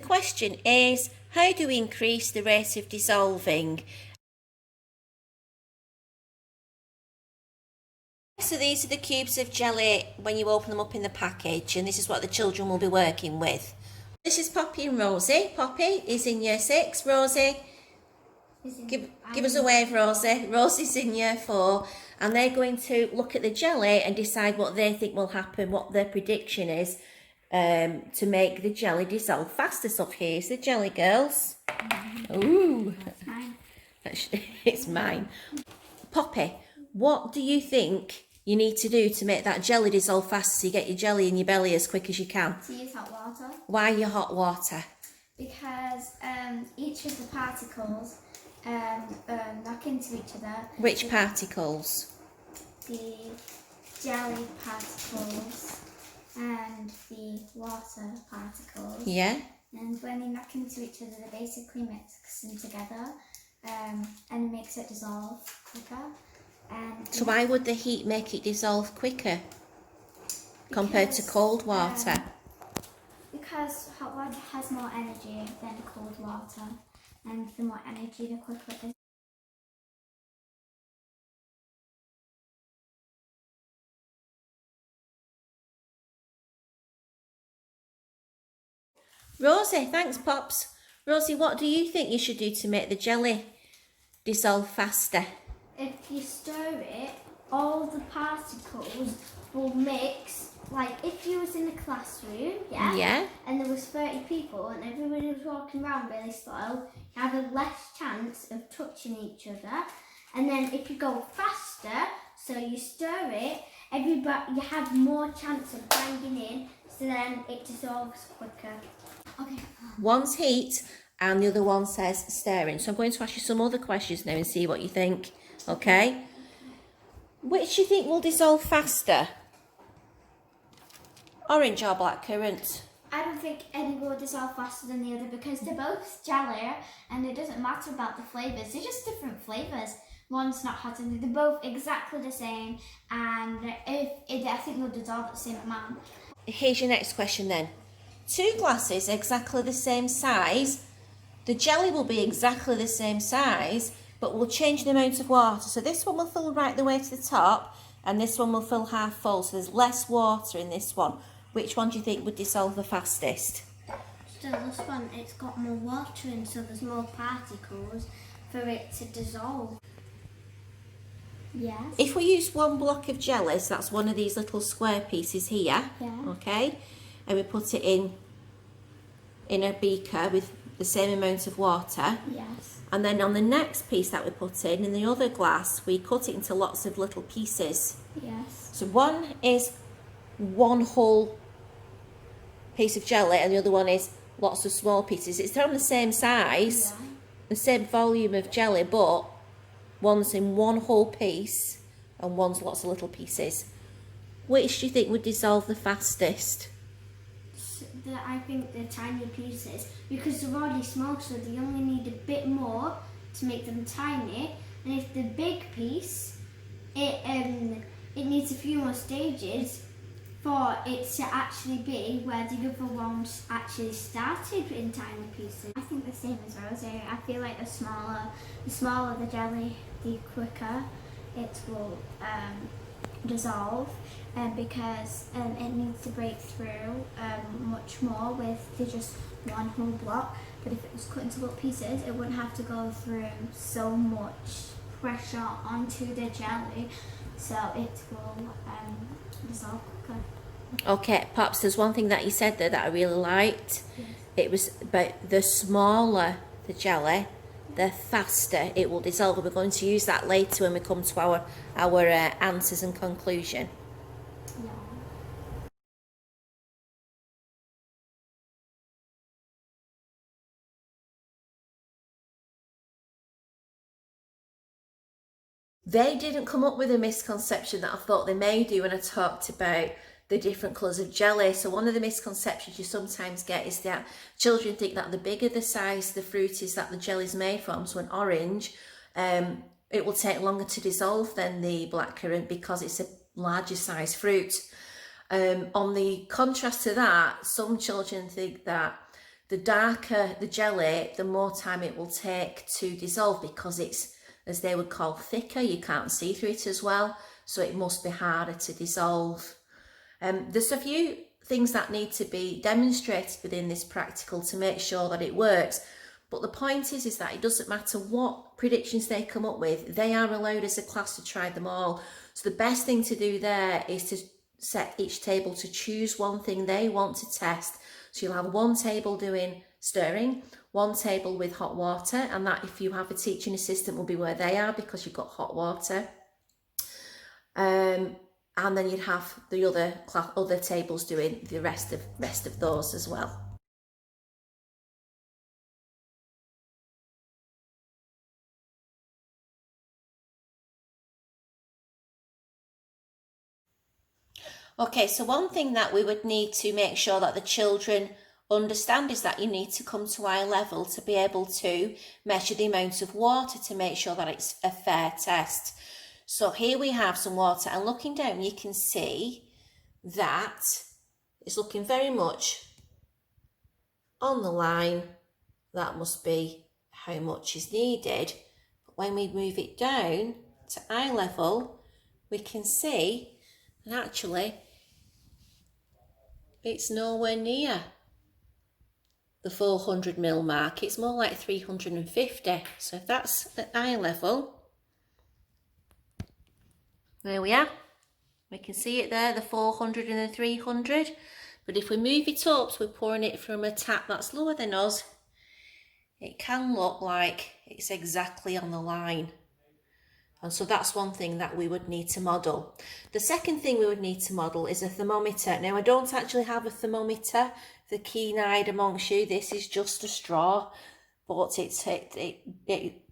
The question is, how do we increase the rate of dissolving? So these are the cubes of jelly when you open them up in the package, and this is what the children will be working with. This is Poppy and Rosie. Poppy is in year 6. Rosie, give us a wave, Rosie. Rosie's in year 4, and they're going to look at the jelly and decide what they think will happen, what their prediction is, to make the jelly dissolve faster. So here's the jelly, girls. Ooh, that's mine. It's mine. Poppy, what do you think you need to do to make that jelly dissolve faster so you get your jelly in your belly as quick as you can? To use hot water. Why your hot water? Because each of the particles knock into each other. Which particles? The jelly particles and the water particles. Yeah. And when they knock into each other, they basically mix them together and makes it dissolve quicker. So why would the heat make it dissolve quicker compared to cold water? Because hot water has more energy than cold water, and the more energy, the quicker it is. Rosie, thanks Pops. Rosie, what do you think you should do to make the jelly dissolve faster? If you stir it, all the particles will mix. Like if you was in a classroom, Yeah. and there was 30 people and everybody was walking around really slow, you have a less chance of touching each other. And then if you go faster, so you stir it, you have more chance of banging in, so then it dissolves quicker. Okay. One's heat and the other one says stirring. So I'm going to ask you some other questions now and see what you think. Okay? Which do you think will dissolve faster? Orange or blackcurrant? I don't think any will dissolve faster than the other because they're both jelly and it doesn't matter about the flavours. They're just different flavours. One's not hot and they're both exactly the same, and I think they'll dissolve at the same amount. Here's your next question then. 2 glasses exactly the same size. The jelly will be exactly the same size, but we'll change the amount of water. So this one will fill right the way to the top, and this one will fill half full. So there's less water in this one. Which one do you think would dissolve the fastest? So this one, it's got more water in, so there's more particles for it to dissolve. Yes. If we use 1 block of jelly, so that's one of these little square pieces here, okay, and we put it in a beaker with the same amount of water. Yes. And then on the next piece that we put in the other glass, we cut it into lots of little pieces. Yes. So one is 1 whole piece of jelly and the other one is lots of small pieces. It's on the same size, the same volume of jelly, but one's in 1 whole piece and one's lots of little pieces. Which do you think would dissolve the fastest? I think the tiny pieces, because they're already small, so they only need a bit more to make them tiny. And if the big piece, it needs a few more stages for it to actually be where the other ones actually started in tiny pieces. I think the same as Rosie. I feel like the smaller the jelly, the quicker it will dissolve, because it needs to break through much more with just 1 whole block. But if it was cut into little pieces, it wouldn't have to go through so much pressure onto the jelly, so it will dissolve quicker. Okay, Pops, there's one thing that you said there that I really liked. Yes. It was about the smaller the jelly, the faster it will dissolve. And we're going to use that later when we come to our answers and conclusion. Yeah. They didn't come up with a misconception that I thought they may do when I talked about the different colours of jelly. So one of the misconceptions you sometimes get is that children think that the bigger the size the fruit is that the jelly's made from, so an orange, it will take longer to dissolve than the blackcurrant because it's a larger size fruit. On the contrast to that, some children think that The darker the jelly, the more time it will take to dissolve, because it's, as they would call, thicker. You can't see through it as well, so it must be harder to dissolve. There's a few things that need to be demonstrated within this practical to make sure that it works. But the point is that it doesn't matter what predictions they come up with, they are allowed as a class to try them all. So the best thing to do there is to set each table to choose one thing they want to test. So you'll have one table doing stirring, one table with hot water, and that, if you have a teaching assistant, will be where they are because you've got hot water. And then you'd have the other tables doing the rest of those as well. Okay, so one thing that we would need to make sure that the children understand is that you need to come to eye level to be able to measure the amount of water to make sure that it's a fair test. So here we have some water, and looking down you can see that it's looking very much on the line. That must be how much is needed. But when we move it down to eye level, we can see that actually it's nowhere near the 400 ml mark. It's more like 350. So if that's at eye level, there we are. We can see it there, the 400 and the 300. But if we move it up, so we're pouring it from a tap that's lower than us, it can look like it's exactly on the line. And so that's one thing that we would need to model. The second thing we would need to model is a thermometer. Now, I don't actually have a thermometer, the keen-eyed amongst you. This is just a straw, but it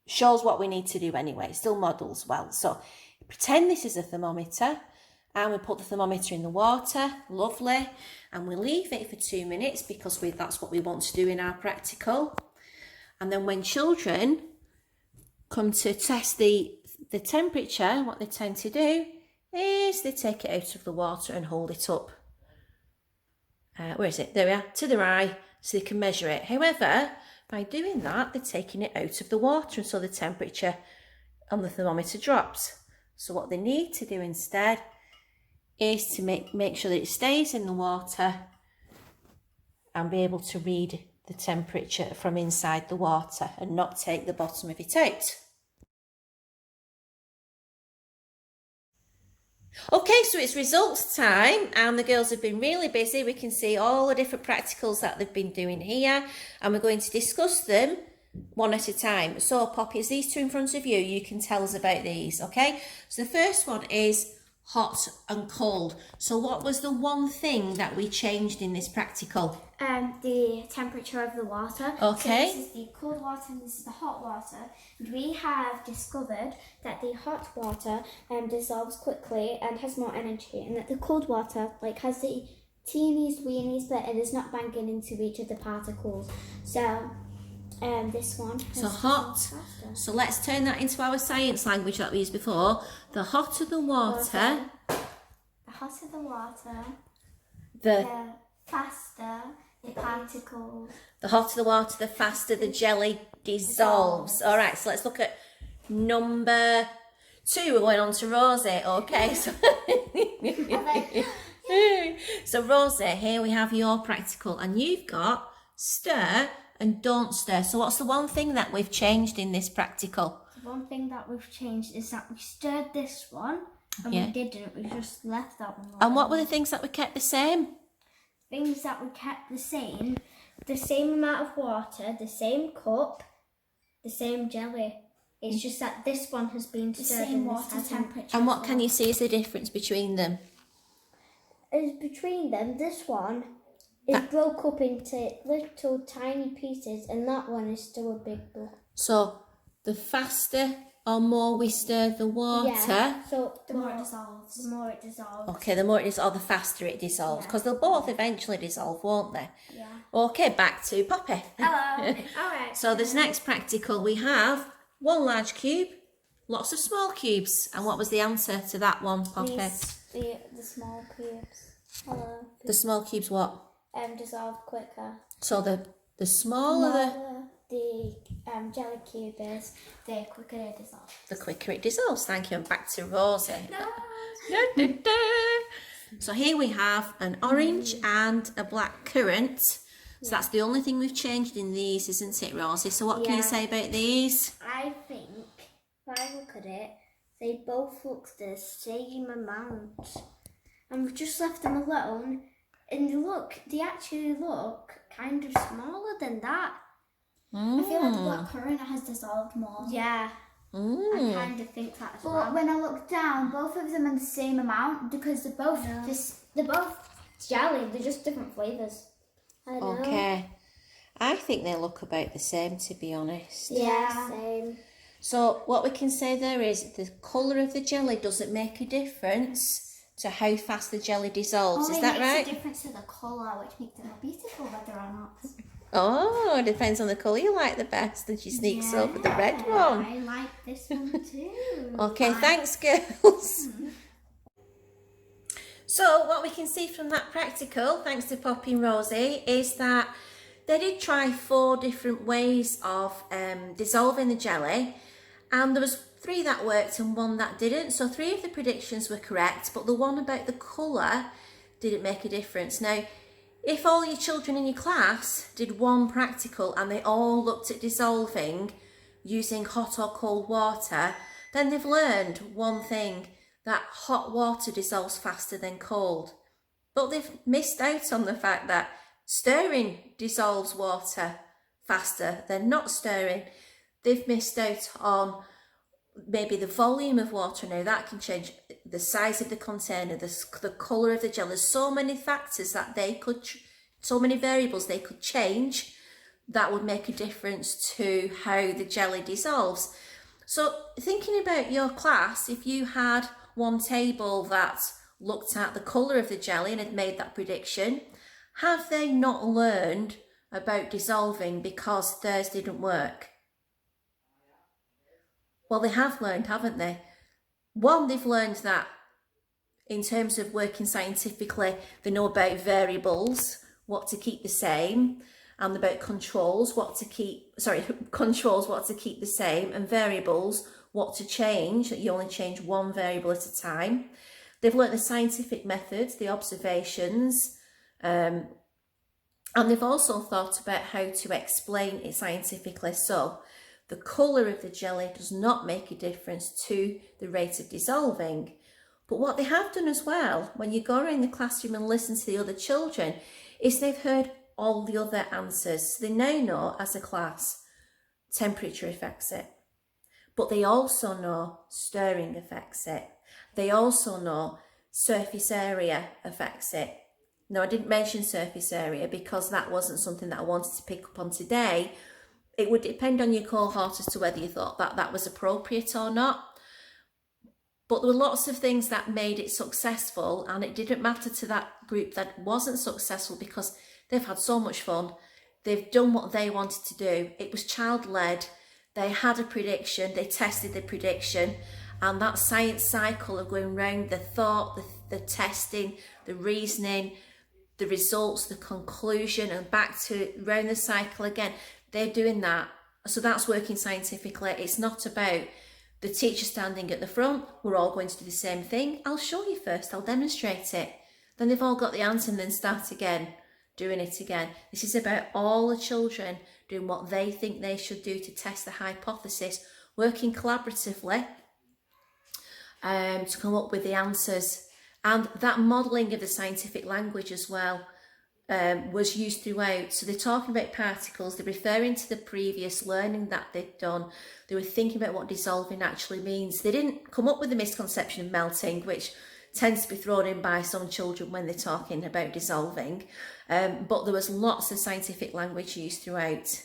shows what we need to do anyway. It still models well. So pretend this is a thermometer, and we put the thermometer in the water, lovely, and we leave it for 2 minutes because that's what we want to do in our practical. And then when children come to test the temperature, what they tend to do is they take it out of the water and hold it up. Where is it? There we are, to their eye, so they can measure it. However, by doing that, they're taking it out of the water, and so the temperature on the thermometer drops. So what they need to do instead is to make sure that it stays in the water and be able to read the temperature from inside the water and not take the bottom of it out. Okay, so it's results time, and the girls have been really busy. We can see all the different practicals that they've been doing here, and we're going to discuss them one at a time. So Poppy, is these two in front of you? You can tell us about these, okay? So the first one is hot and cold. So what was the one thing that we changed in this practical? The temperature of the water. Okay. So this is the cold water and this is the hot water. And we have discovered that the hot water dissolves quickly and has more energy, and that the cold water has the teeniest weeniest bit and is not banging into each of the particles. So this one has so hot. So let's turn that into our science language that we used before. The hotter the water, the hotter the water, the faster the particles. The hotter the water, the faster the jelly dissolves. All right, so let's look at number 2. We're going on to Rosie. Okay, so Rosie, here we have your practical, and you've got stir and don't stir. So what's the one thing that we've changed in this practical? The one thing that we've changed is that we stirred this one, and we didn't. We just left that one. And what were the things that we kept the same? Things that we kept the same amount of water, the same cup, the same jelly. It's just that this one has been stirred. The same water temperature. And what can you see is the difference between them? Between them, this one is broke up into little tiny pieces, and that one is still a big block. So the faster or more we stir the water, so the more it dissolves. The more it dissolves. Okay, the more it dissolves, the faster it dissolves, because they'll both eventually dissolve, won't they? Yeah. Okay, back to Poppy. Hello. All right. So this next practical, we have one large cube, lots of small cubes. And what was the answer to that one, Poppy? The small cubes. Hello. The small cubes what? dissolve quicker. So the smaller The jelly cube is, the quicker they dissolve. the quicker it dissolves. Thank you. And back to Rosie. No. So here we have an orange and a black currant. So that's the only thing we've changed in these, isn't it, Rosie? So what can you say about these? I think, if I look at it, they both look the same amount. And we've just left them alone. And they actually look kind of smaller than that. I feel like the black currant has dissolved more. Yeah. I kind of think that as But well. when I look down, both of them are the same amount because they're both they're both jelly. They're just different flavors. I know. Okay. I think they look about the same, to be honest. Yeah, same. So what we can say there is the colour of the jelly doesn't make a difference to how fast the jelly dissolves. Only Is that makes right? a difference to the colour, which makes them more beautiful, whether or not. Oh, it depends on the colour you like the best, and she sneaks over the red one. I like this one too. Okay, thanks, girls. So what we can see from that practical, thanks to Poppy and Rosie, is that they did try 4 different ways of dissolving the jelly, and there was 3 that worked and 1 that didn't. So 3 of the predictions were correct, but the one about the colour didn't make a difference. Now, if all your children in your class did 1 practical and they all looked at dissolving using hot or cold water, then they've learned one thing, that hot water dissolves faster than cold. But they've missed out on the fact that stirring dissolves water faster than not stirring. They've missed out on maybe the volume of water. Now that can change, the size of the container, the colour of the gel. There's so many factors that they could, so many variables they could change that would make a difference to how the jelly dissolves. So thinking about your class, if you had one table that looked at the colour of the jelly and had made that prediction, have they not learned about dissolving because theirs didn't work? Well, they have learned, haven't they? One, they've learned that in terms of working scientifically, they know about variables, what to keep the same, and about controls, what to keep the same, and variables, what to change, that you only change 1 variable at a time. They've learned the scientific methods, the observations, and they've also thought about how to explain it scientifically. So the colour of the jelly does not make a difference to the rate of dissolving. But what they have done as well, when you go around the classroom and listen to the other children, is they've heard all the other answers. So they now know, as a class, temperature affects it. But they also know stirring affects it. They also know surface area affects it. Now, I didn't mention surface area because that wasn't something that I wanted to pick up on today. It would depend on your cohort as to whether you thought that that was appropriate or not. But there were lots of things that made it successful, and it didn't matter to that group that wasn't successful because they've had so much fun. They've done what they wanted to do. It was child-led. They had a prediction. They tested the prediction. And that science cycle of going round the thought, the testing, the reasoning, the results, the conclusion, and back to round the cycle again. They're doing that. So that's working scientifically. It's not about the teacher standing at the front. We're all going to do the same thing. I'll show you first. I'll demonstrate it. Then they've all got the answer and then start again, doing it again. This is about all the children doing what they think they should do to test the hypothesis, working collaboratively to come up with the answers. And that modelling of the scientific language as well was used throughout. So they're talking about particles, they're referring to the previous learning that they'd done. They were thinking about what dissolving actually means. They didn't come up with the misconception of melting, which tends to be thrown in by some children when they're talking about dissolving. But there was lots of scientific language used throughout.